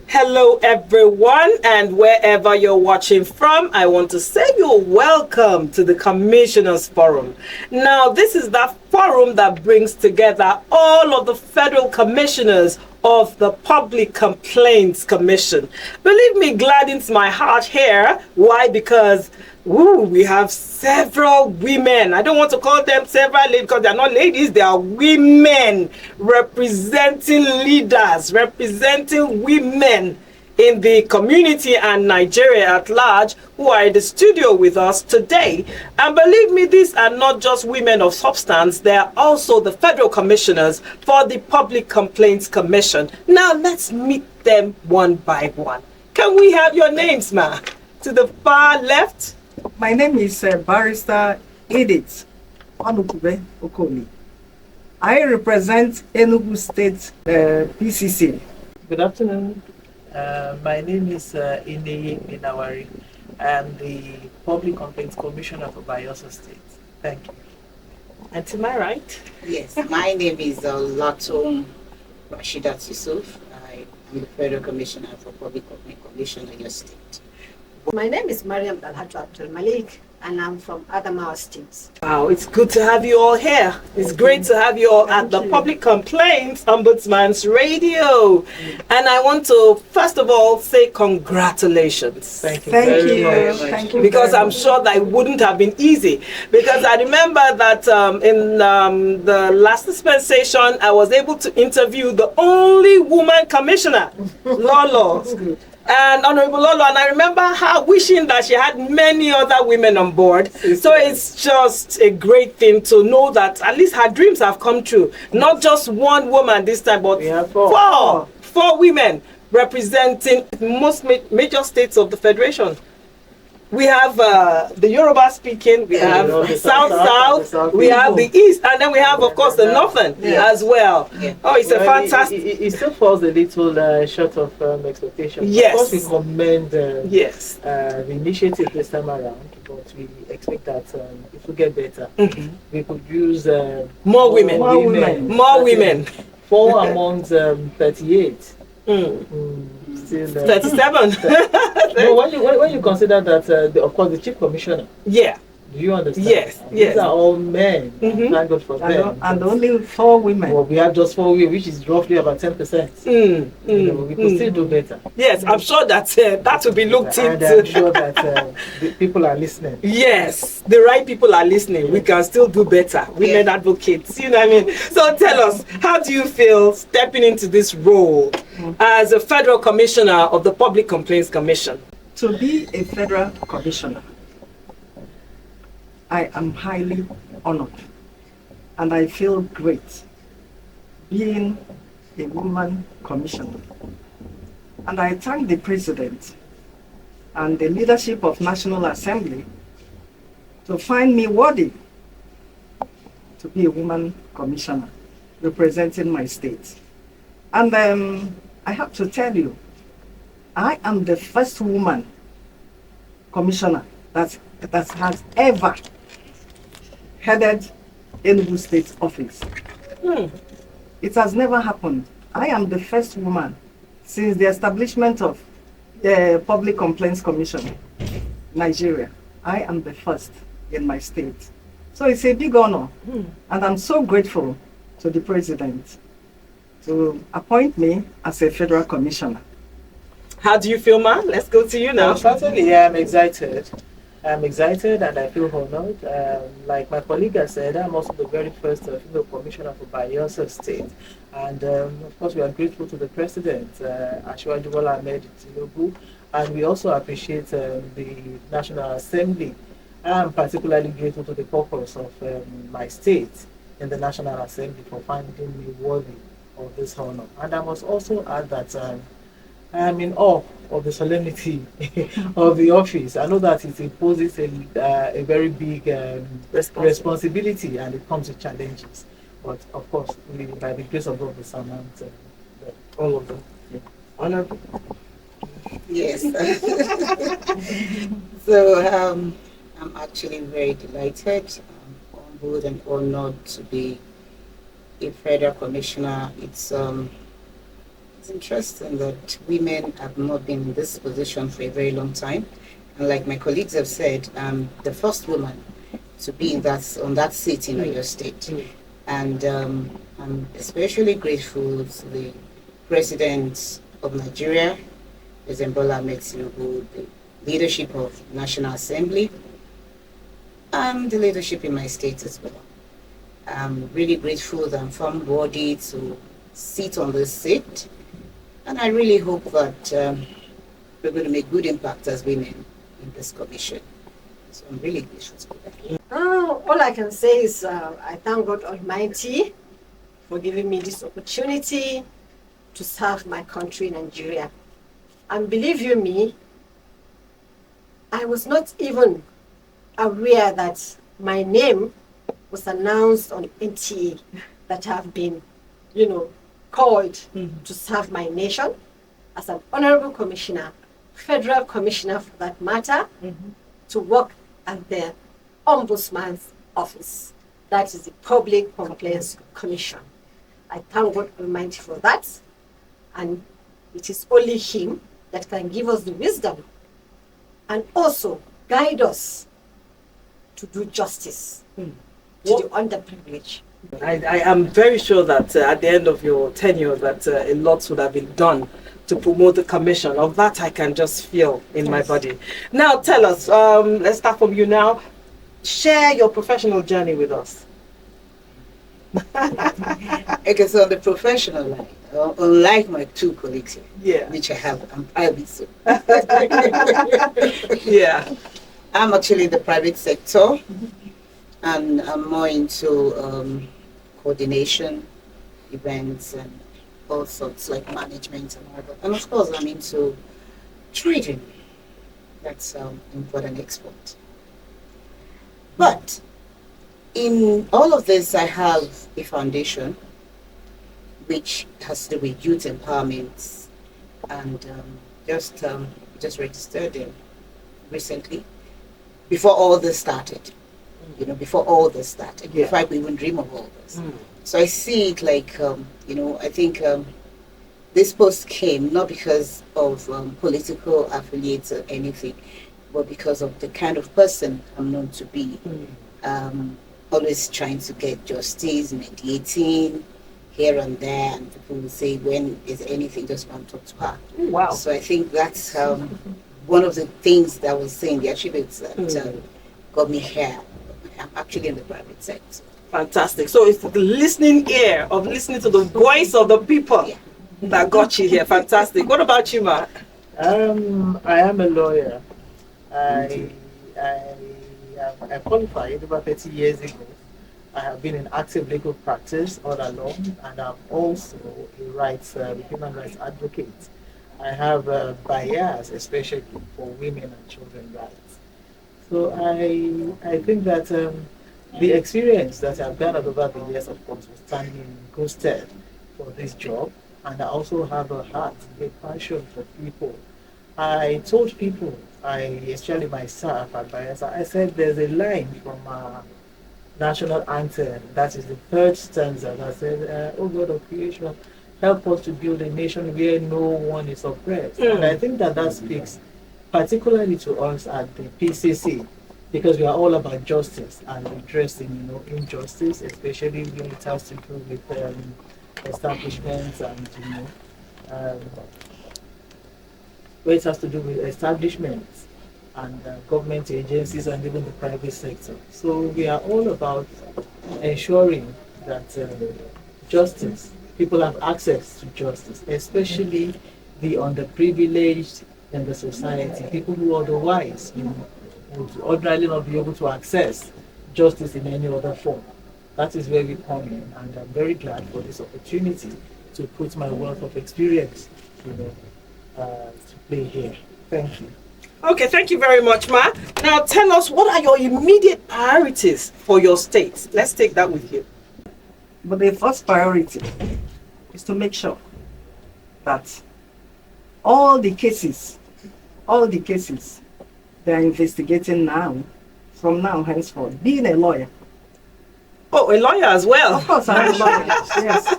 Hello, everyone, and wherever you're watching from, I want to say you're welcome to the Commissioners Forum. Now, this is that forum that brings together all of the federal commissioners of the Public Complaints Commission. Believe me, gladdens my heart here. Why? Because we have several women. I don't want to call them several ladies because they're not ladies, they are women representing leaders, representing women in the community and Nigeria at large who are in the studio with us today. And believe me, these are not just women of substance, they are also the federal commissioners for the Public Complaints Commission. Now let's meet them one by one. Can we have your names, ma? To the far left. My name is Barrister Edith Onukube Okoli. I represent Enugu State PCC. Good afternoon. My name is Ineye Minawari. I'm the Public Complaints Commissioner for Bayelsa State. Thank you. And to my right? Yes, my name is Latum Rashidat Yusuf. I am the Federal Commissioner for Public Complaints Commission in your state. My name is Mariam Dalhaju Abdul Malik, and I'm from Adamawa State. Wow, it's good to have you all here. It's great to have you all at the Public Complaints Ombudsman's Radio. And I want to, first of all, say congratulations. Thank you. Thank very you. much. Thank you. Because very I'm much. sure that it wouldn't have been easy. Because I remember that in the last dispensation, I was able to interview the only woman commissioner, Lolo. And Honourable Lolo, and I remember her wishing that she had many other women on board. So it's just a great thing to know that at least her dreams have come true. Not just one woman this time, but We have four women representing most major states of the Federation. We have the Yoruba speaking, we have the South, we have the East, and then we have, of course, the Northern as well. Yeah. Oh, it's a fantastic. It still falls a little short of expectations. Yes. Of course, we commend Yes. the initiative this time around, but we expect that if we get better, we could use More women. More women. More women. 4 amongst 38. Still, 37. no, when you consider that, of course, the chief commissioner, Yeah. do you understand? Yes, These yes. are all men. Mhm. Thank God for them. And only 4 women. Well, we have just 4 women, which is roughly about 10%. We could still do better. Yes, I'm sure that that will be looked And into. I'm sure that the people are listening. Yes, the right people are listening. We can still do better. Women advocates, you know what I mean? So tell us, how do you feel stepping into this role as a federal commissioner of the Public Complaints Commission? To be a federal commissioner, I am highly honored and I feel great being a woman commissioner. And I thank the President and the leadership of National Assembly to find me worthy to be a woman commissioner representing my state. And I have to tell you, I am the first woman commissioner that has ever headed Enugu State office. It has never happened. I am the first woman since the establishment of the Public Complaints Commission, Nigeria. I am the first in my state. So it's a big honor. And I'm so grateful to the President to appoint me as a federal commissioner. How do you feel, man? Let's go to you now. Certainly, I'm excited. I'm excited and I feel honored. Like my colleague has said, I'm also the very first female commissioner for Bayelsa State. And of course, we are grateful to the President, Asiwaju Bola Ahmed Tinubu, and we also appreciate the National Assembly. I'm particularly grateful to the caucus of my state in the National Assembly for finding me worthy of this honor. And I must also add that I'm in awe of the solemnity of the office. I know that it imposes a very big responsibility and it comes with challenges. But of course, by the grace of God, we surmount all of them. Yeah. Honourable. Yes. So I'm actually very delighted, humbled and honored to be a federal commissioner. It's It's interesting that women have not been in this position for a very long time. And like my colleagues have said, the first woman to be on that seat in Oyo State. And I'm especially grateful to the President of Nigeria, President Bola Ahmed Tinubu, the leadership of National Assembly, and the leadership in my state as well. I'm really grateful that I'm found worthy to sit on this seat, and I really hope that we're going to make good impact as women in this commission. So I'm really grateful to that. All I can say is I thank God Almighty for giving me this opportunity to serve my country, Nigeria. And believe you me, I was not even aware that my name was announced on NTA, that I've been, called to serve my nation as an Honourable Commissioner, Federal Commissioner for that matter, to work at the Ombudsman's office. That is the Public Complaints Commission. I thank God Almighty for that. And it is only Him that can give us the wisdom and also guide us to do justice to the underprivileged. I am very sure that at the end of your tenure that a lot would have been done to promote the commission. Of that I can just feel in my body. Now tell us, let's start from you now. Share your professional journey with us. Okay, so on the professional line, unlike my two colleagues here, which I have, I'm private. So. Yeah. I'm actually in the private sector, and I'm more into coordination, events, and all sorts like management and all that. And of course, I'm into trading. That's import and export. But in all of this, I have a foundation which has to do with youth empowerment, and just registered in recently. Before all this started, before I could even dream of all this. So I see it like, I think this post came not because of political affiliates or anything, but because of the kind of person I'm known to be. Always trying to get justice, mediating here and there, and people will say, when is anything, just want to talk to her. Wow. So I think that's one of the things that I was saying, the achievements that got me here. I'm actually in the private sector. Fantastic. So it's the listening ear of listening to the voice of the people that got you here. Fantastic. What about you, Mark? I am a lawyer. I qualified over 30 years ago. I have been in active legal practice all along, and I'm also a human rights advocate. I have a bias, especially for women and children's rights. So I think that the experience that I've gathered over the years, of course, will stand me in good stead for this job. And I also have a heart, a passion for people. I told people, especially myself at Bayelsa, I said there's a line from our national anthem, that is the third stanza, that says, "Oh God of creation, help us to build a nation where no one is oppressed." And I think that speaks particularly to us at the PCC, because we are all about justice and redressing, injustice, especially when it has to do with establishments and where it has to do with establishments and government agencies and even the private sector. So we are all about ensuring that justice, people have access to justice, especially the underprivileged in the society, people who otherwise would ordinarily not be able to access justice in any other form. That is where we come in, and I'm very glad for this opportunity to put my wealth of experience to play here. Thank you. Okay, thank you very much, Ma. Now tell us, what are your immediate priorities for your state? Let's take that with you. But the first priority is to make sure that all the cases they're investigating now, from now henceforth, being a lawyer. Oh, a lawyer as well. Of course, I'm a lawyer. Yes.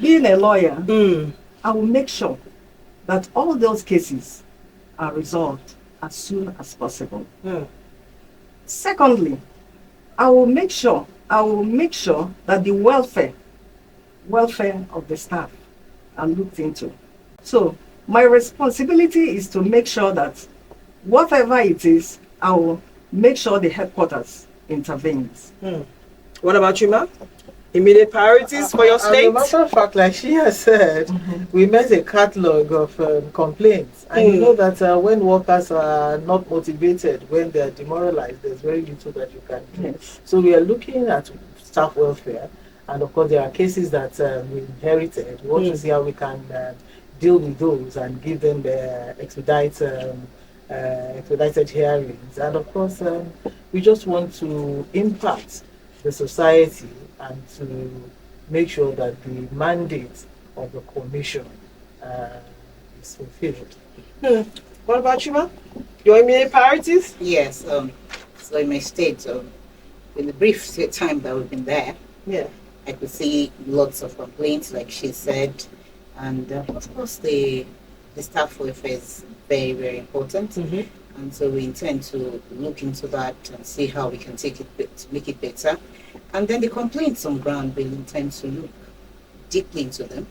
Being a lawyer, I will make sure that all those cases are resolved as soon as possible. Secondly, I will make sure that the welfare of the staff are looked into. So my responsibility is to make sure that whatever it is, I will make sure the headquarters intervenes. What about you, ma'am? Immediate priorities for your state? As a matter of fact, like she has said, we met a catalog of complaints. And you know that when workers are not motivated, when they are demoralized, there's very little that you can do. Yes. So we are looking at staff welfare. And of course, there are cases that we inherited. We want to see how we can deal with those and give them the expedited hearings. And of course, we just want to impact the society and to make sure that the mandate of the commission is fulfilled. What about you, ma'am? Your immediate priorities? Yes. So in my state, in the brief time that we've been there, I could see lots of complaints, like she said, and of course the staff welfare is very, very important. And so we intend to look into that and see how we can make it better. And then the complaints on ground, we intend to look deeply into them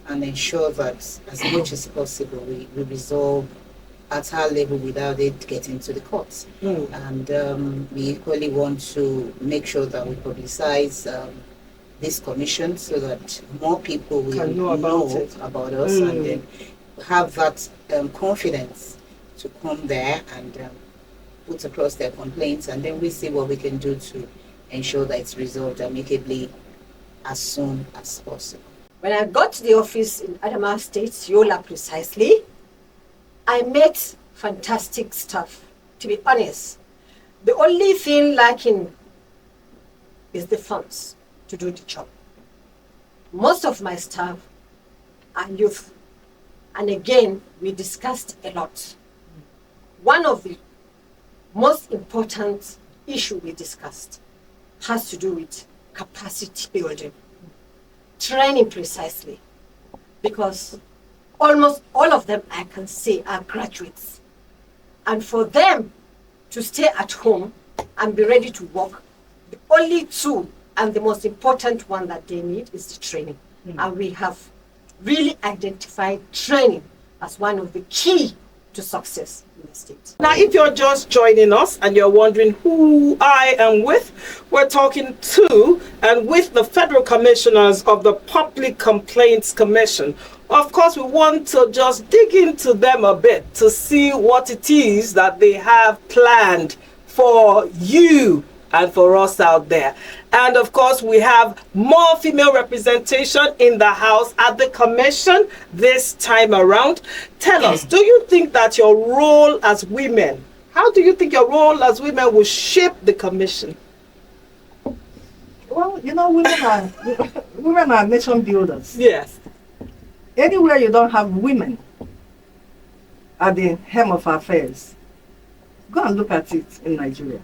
and ensure that as much as possible we resolve at our level without it getting to the courts. And we equally want to make sure that we publicize this commission so that more people will know about us and then have that confidence to come there and put across their complaints, and then we see what we can do to ensure that it's resolved amicably as soon as possible. When I got to the office in Adamawa State, Yola precisely, I met fantastic staff, to be honest. The only thing lacking is the funds to do the job. Most of my staff are youth. And again, we discussed a lot. One of the most important issues we discussed has to do with capacity building, training precisely, because almost all of them, I can say, are graduates. And for them to stay at home and be ready to work, the only tool and the most important one that they need is the training. And we have really identified training as one of the key to success in the state. Now, if you're just joining us and you're wondering who I am with, we're talking to and with the Federal Commissioners of the Public Complaints Commission. Of course, we want to just dig into them a bit to see what it is that they have planned for you and for us out there. And of course, we have more female representation in the House at the Commission this time around. Tell us, do you think that your role as women, how do you think your role as women will shape the Commission? Well, you know, women are nation builders. Yes. Anywhere you don't have women at the helm of affairs, go and look at it in Nigeria.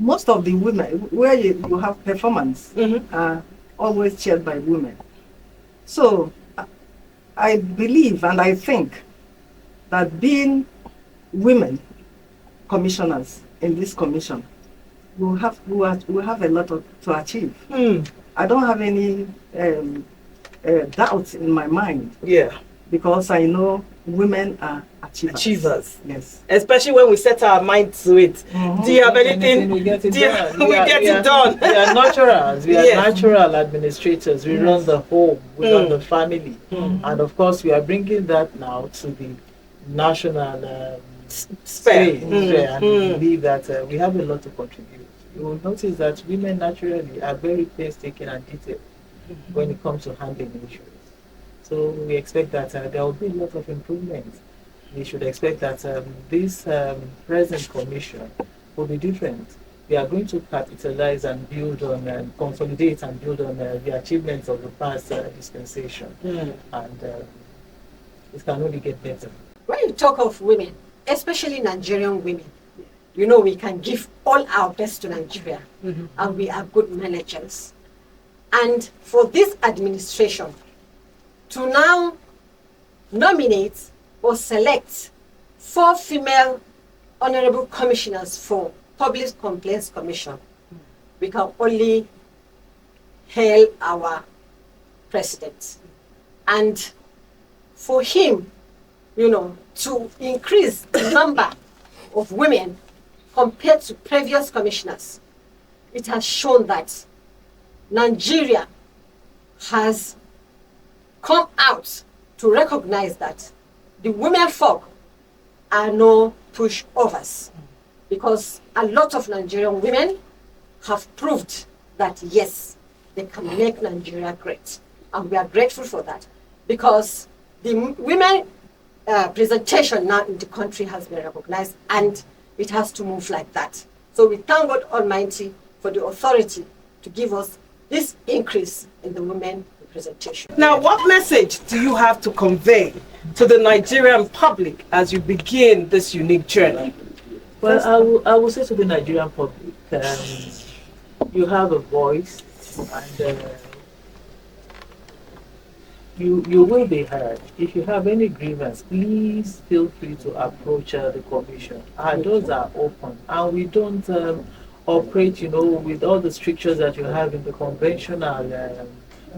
Most of the women, where you have performance, are always chaired by women. So I believe and I think that being women commissioners in this commission, we'll have a lot to achieve. I don't have any doubts in my mind. Yeah. Because I know women are achievers. Yes. Especially when we set our mind to it. Do you have anything? We get it done. We get it done. We are naturals. We are Yes. natural administrators. We run the home. We run the family. And of course, we are bringing that now to the national stage. And we believe that we have a lot to contribute. You will notice that women naturally are very painstaking and detailed when it comes to handling issues. So we expect that there will be a lot of improvements. We should expect that this present commission will be different. We are going to capitalize and build on, consolidate and build on the achievements of the past dispensation. And it can only get better. When you talk of women, especially Nigerian women, you know we can give all our best to Nigeria, and we are good managers. And for this administration to now nominate or select 4 female honorable commissioners for Public Complaints Commission, we can only hail our president. And for him, to increase the number of women compared to previous commissioners, it has shown that Nigeria has come out to recognize that the women folk are no pushovers, because a lot of Nigerian women have proved that yes, they can make Nigeria great, and we are grateful for that, because the women presentation now in the country has been recognized, and it has to move like that. So we thank God Almighty for the authority to give us this increase in the women representation. Now, what message do you have to convey to the Nigerian public as you begin this unique journey? Well, I will say to the Nigerian public, you have a voice, and you will be heard. If you have any grievance, please feel free to approach the commission. Our doors are open, and we don't operate, with all the strictures that you have in the conventional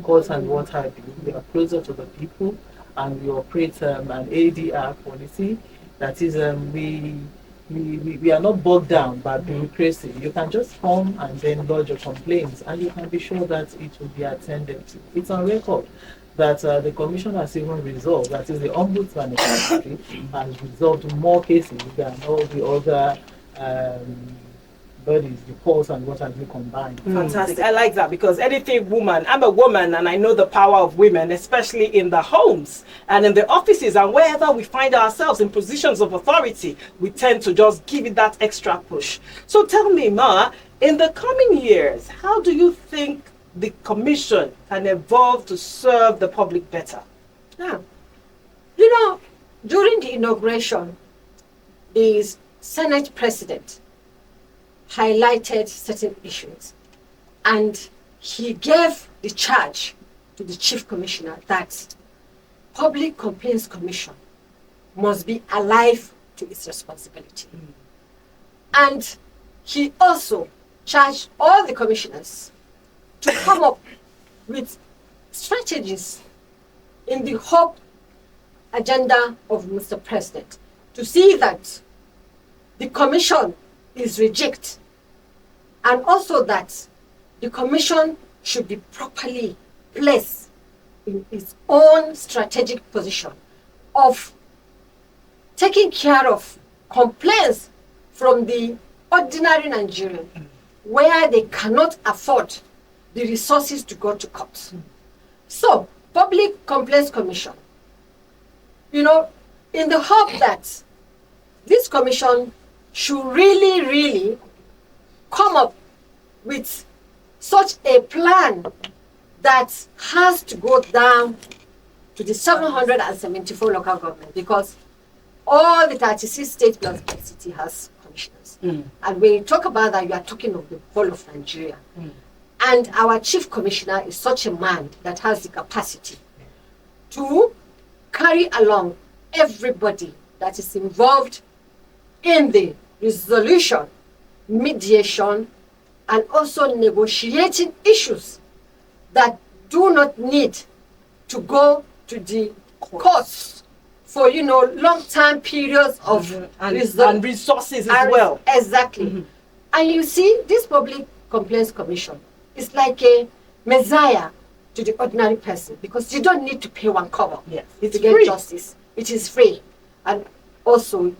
courts and what have you. We are closer to the people, and we operate an ADR policy. That is, we are not bogged down by bureaucracy. You can just come and then lodge your complaints, and you can be sure that it will be attended to. It's on record that the commission has even resolved, that is the ombudsman in the country, has resolved more cases than all the other bodies, the courts and what have you combined. Fantastic. I like that, because anything woman, I'm a woman and I know the power of women, especially in the homes and in the offices and wherever we find ourselves in positions of authority, we tend to just give it that extra push. So tell me, Ma, in the coming years, how do you think the commission can evolve to serve the public better? Now, during the inauguration, the Senate President highlighted certain issues, and he gave the charge to the Chief Commissioner that Public Complaints Commission must be alive to its responsibility. And he also charged all the commissioners to come up with strategies in the hope agenda of Mr. President to see that the commission is rejected, and also that the commission should be properly placed in its own strategic position of taking care of complaints from the ordinary Nigerian where they cannot afford the resources to go to court. So, Public Complaints Commission, in the hope that this commission should really come up with such a plan that has to go down to the 774 local government, because all the 36 states plus the city has commissioners. And when you talk about that, you are talking of the whole of Nigeria. And our chief commissioner is such a man that has the capacity to carry along everybody that is involved in the resolution, mediation, and also negotiating issues that do not need to go to the courts for long-term periods of and resources as well. Exactly. And you see, this Public Complaints Commission is like a messiah to the ordinary person, because you don't need to pay one kobo to get free. Justice. It is free. And also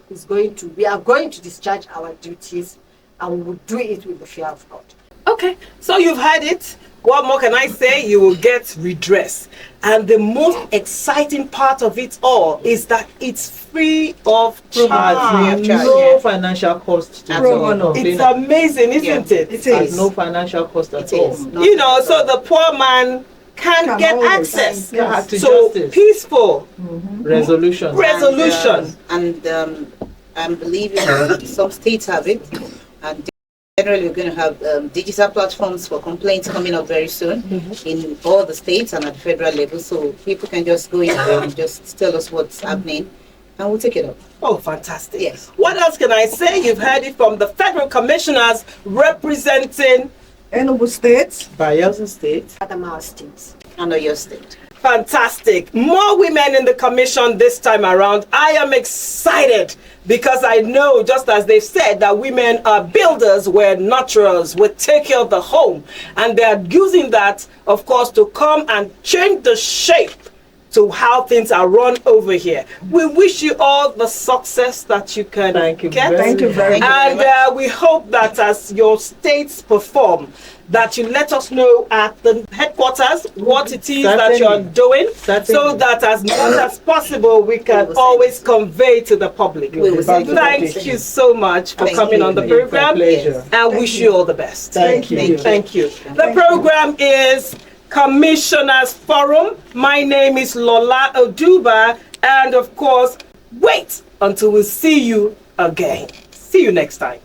we are going to discharge our duties, and we will do it with the fear of God. Okay, so you've heard it. What more can I say? You will get redress. And the most exciting part of it all is that it's free of charge. No financial cost to the It's amazing, isn't it? It is. no financial cost at all. So the poor man can get always access. Yes. To So justice. peaceful Resolution. resolution. And I'm believing some states have it, and Generally, we're going to have digital platforms for complaints coming up very soon in all the states and at the federal level. So people can just go in there and just tell us what's happening, and we'll take it up. Oh, fantastic. Yes. What else can I say? You've heard it from the Federal Commissioners representing Enugu State, Bayelsa State. Adamawa State. And your state. Fantastic. More women in the commission this time around. I am excited because I know, just as they've said, that women are builders, we're nurturers, we take care of the home. And they are using that, of course, to come and change the shape to how things are run over here. We wish you all the success that you can get. Thank you very much. And we hope that as your states perform, that you let us know at the headquarters what it is that you are doing, so that as much as possible we can always convey to the public. We will send you Thank you so much for Thank coming you. on the It's a program, pleasure. and wish you all the best. Thank you. Thank you. The program is Commissioners Forum. My name is Lola Oduba, and of course, wait until we see you again. See you next time.